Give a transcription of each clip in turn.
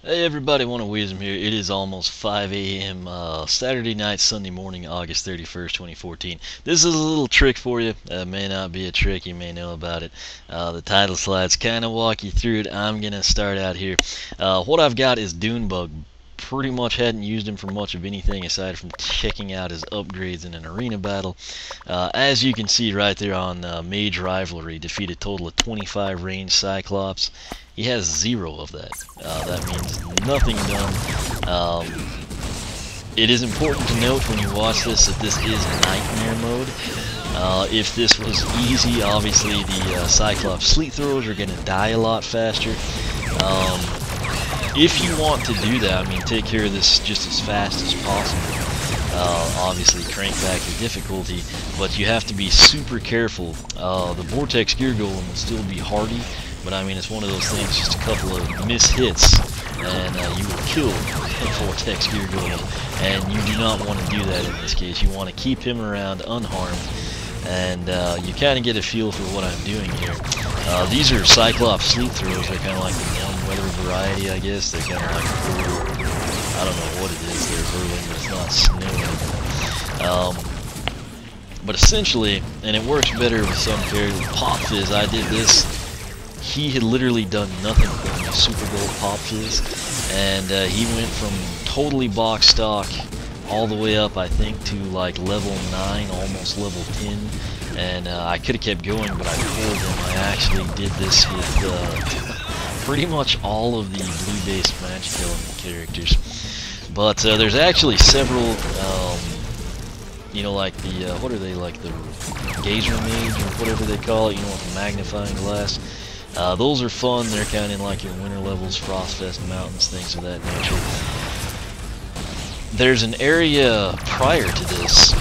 Hey everybody, Wisdom here. It is almost 5 a.m. Saturday night, Sunday morning, August 31st, 2014. This is a little trick for you. May not be a trick, you may know about it. The title slides kind of walk you through it. I'm going to start out here. What I've got is Dunebug. Pretty much hadn't used him for much of anything aside from checking out his upgrades in an arena battle. As you can see right there on Mage Rivalry, defeat a total of 25 Ranged Cyclops. He has 0 of that. That means nothing done. It is important to note when you watch this that this is Nightmare mode. If this was easy, obviously the Cyclops Sleetthrowers are going to die a lot faster. If you want to do that, I mean, take care of this just as fast as possible. Obviously crank back the difficulty, but you have to be super careful. The Vortex Geargolem will still be hardy, but I mean, it's one of those things, just a couple of miss-hits, and you will kill the Vortex Geargolem, and you do not want to do that in this case. You want to keep him around unharmed, and you kind of get a feel for what I'm doing here. These are Cyclops Sleetthrowers. They're kind of like the warm weather variety, I guess. They're kind of like, I don't know what it is they're hurling, but it's not snowing. But essentially, and it works better with some characters, Pop Fizz, I did this. He had literally done nothing for me, Super Gold Pop Fizz, and he went from totally box stock all the way up, I think, to like level 9, almost level 10, and I could have kept going, but I pulled him. I actually did this with pretty much all of the blue-based magic element characters, but there's actually several, you know, like the, what are they, like the Gazer Mage, or whatever they call it, you know, with the magnifying glass. Those are fun. They're kind of in like your winter levels, Frostfest Mountains, things of that nature. There's an area prior to this.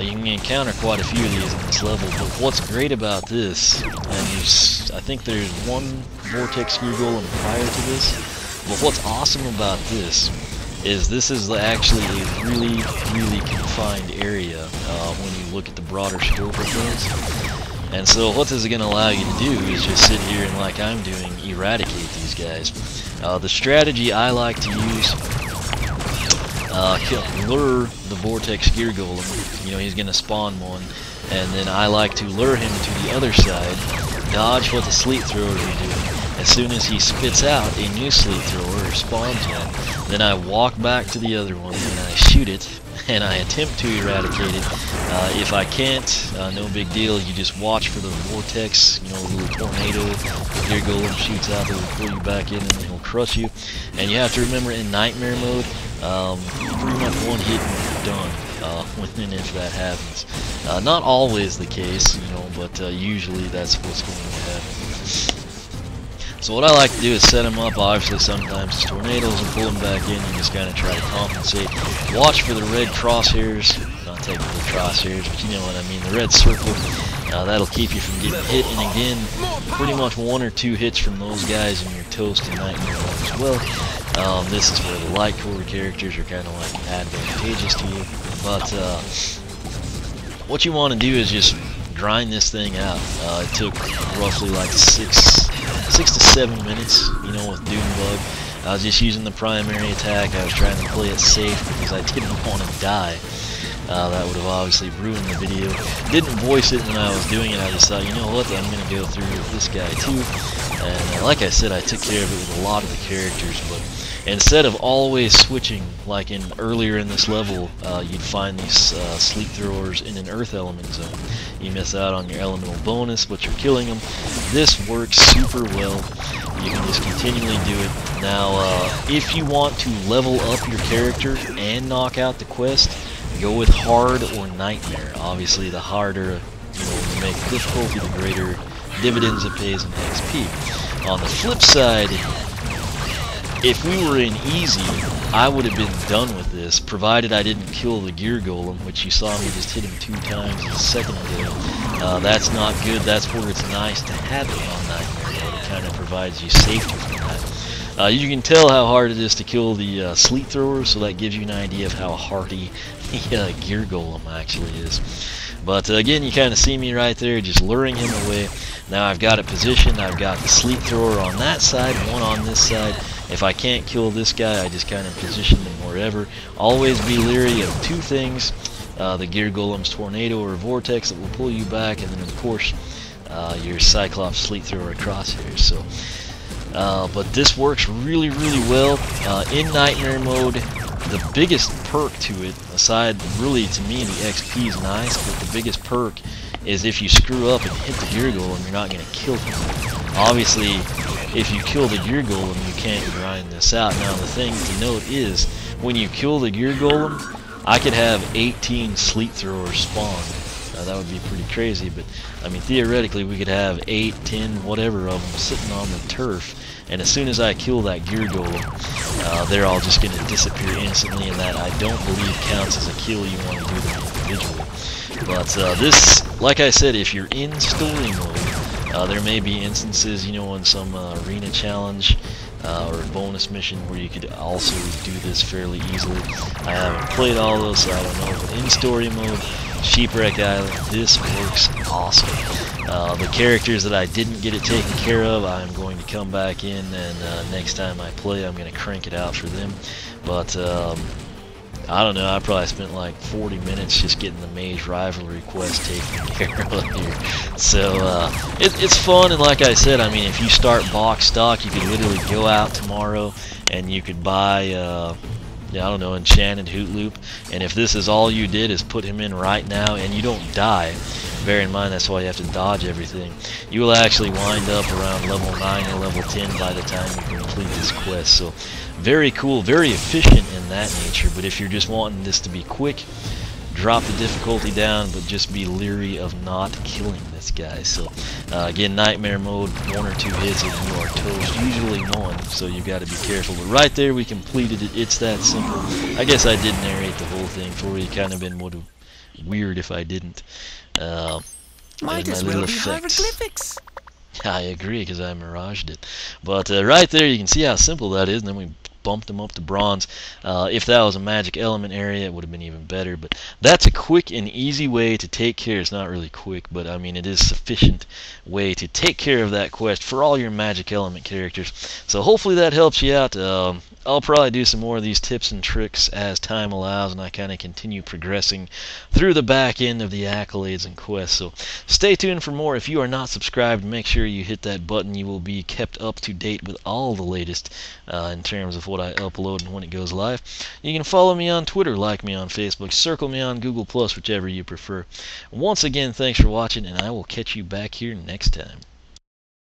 You can encounter quite a few of these in this level, but what's great about this, and I think there's one Vortex Geargolem prior to this, but what's awesome about this is actually a really, really confined area when you look at the broader scope of things. And so what this is going to allow you to do is just sit here and, like I'm doing, eradicate these guys. The strategy I like to use, lure the Vortex Geargolem. You know, he's going to spawn one, and then I like to lure him to the other side, dodge what the Sleetthrowers are doing. As soon as he spits out a new Sleettthrower or spawns one, then I walk back to the other one and I shoot it, and I attempt to eradicate it. If I can't, no big deal. You just watch for the vortex, you know, a little tornado. The Geargolem shoots out, it'll pull you back in, and then he'll crush you. And you have to remember, in Nightmare mode, pretty much one hit and you're done. Within if that happens. Not always the case, you know, but usually that's what's going to happen. So what I like to do is set them up. Obviously sometimes it's tornadoes and pull them back in. You just kind of try to compensate. Watch for the red crosshairs. Not technically crosshairs, but you know what I mean. The red circle. That'll keep you from getting hit. And again, pretty much 1 or 2 hits from those guys and you're toast in Nightmare mode as well. This is where the light core characters are kind of like advantageous to you. But what you want to do is just grind this thing out. It took roughly like 6 to 7 minutes, you know, with Dunebug. I was just using the primary attack. I was trying to play it safe because I didn't want to die. That would have obviously ruined the video. Didn't voice it when I was doing it. I just thought, you know what, I'm going to go through with this guy too. And like I said, I took care of it with a lot of the characters, but instead of always switching, like earlier in this level, you'd find these Sleetthrowers in an Earth Element zone. You miss out on your elemental bonus, but you're killing them. This works super well. You can just continually do it. Now, if you want to level up your character and knock out the quest, go with Hard or Nightmare. Obviously, the harder, you know, you make the difficulty, the greater dividends it pays in XP. On the flip side, if we were in easy, I would have been done with this, provided I didn't kill the Geargolem, which you saw me just hit him 2 times a second ago. That's not good. That's where it's nice to have it on Nightmare mode. It kind of provides you safety from that. You can tell how hard it is to kill the Sleetthrowers, so that gives you an idea of how hardy the Geargolem actually is. But again, you kind of see me right there, just luring him away. Now I've got it positioned. I've got the Sleettthrower on that side, one on this side, If I can't kill this guy, I just kind of position him wherever. Always be leery of two things. The Geargolem's Tornado or Vortex that will pull you back, and then of course your Cyclops Sleetthrowers crosshairs. So, but this works really well in Nightmare mode. The biggest perk to it, aside really to me the XP is nice, but the biggest perk is if you screw up and hit the Geargolem, you're not going to kill him. Obviously, if you kill the Geargolem, you can't grind this out. Now the thing to note is, when you kill the Geargolem, I could have 18 Sleetthrowers spawn. Now that would be pretty crazy, but I mean theoretically we could have 8, 10, whatever of them sitting on the turf, and as soon as I kill that Geargolem, they're all just going to disappear instantly, and that I don't believe counts as a kill. You want to do them individually. But this, like I said, if you're in story mode, there may be instances, you know, in some arena challenge or a bonus mission where you could also do this fairly easily. I haven't played all those, so I don't know, but in story mode, Shipwreck Island, this works awesome. The characters that I didn't get it taken care of, I'm going to come back in, and next time I play, I'm going to crank it out for them. But I don't know, I probably spent like 40 minutes just getting the Mage Rivalry Quest taken care of here. So, it's fun, and like I said, I mean, if you start box stock, you could literally go out tomorrow, and you could buy, yeah, I don't know, Enchanted Hoot Loop, and if this is all you did is put him in right now, and you don't die, bear in mind that's why you have to dodge everything, you will actually wind up around level 9 or level 10 by the time you complete this quest. So very cool, very efficient in that nature. But if you're just wanting this to be quick, drop the difficulty down, but just be leery of not killing this guy. So again, Nightmare mode, 1 or 2 hits and you are toast, usually 1, so you've got to be careful. But right there we completed it. It's that simple. I guess I did narrate the whole thing for you. Kind of been weird if I didn't. Might as well be hieroglyphics. I agree, because I miraged it. But right there you can see how simple that is, and then we bumped them up to bronze. If that was a magic element area, it would have been even better. But that's a quick and easy way to take care. It's not really quick, but I mean it is sufficient way to take care of that quest for all your magic element characters. So hopefully that helps you out. I'll probably do some more of these tips and tricks as time allows, and I kind of continue progressing through the back end of the accolades and quests. So stay tuned for more. If you are not subscribed, make sure you hit that button. You will be kept up to date with all the latest in terms of what I upload and when it goes live. You can follow me on Twitter, like me on Facebook, circle me on Google+, whichever you prefer. Once again, thanks for watching, and I will catch you back here next time.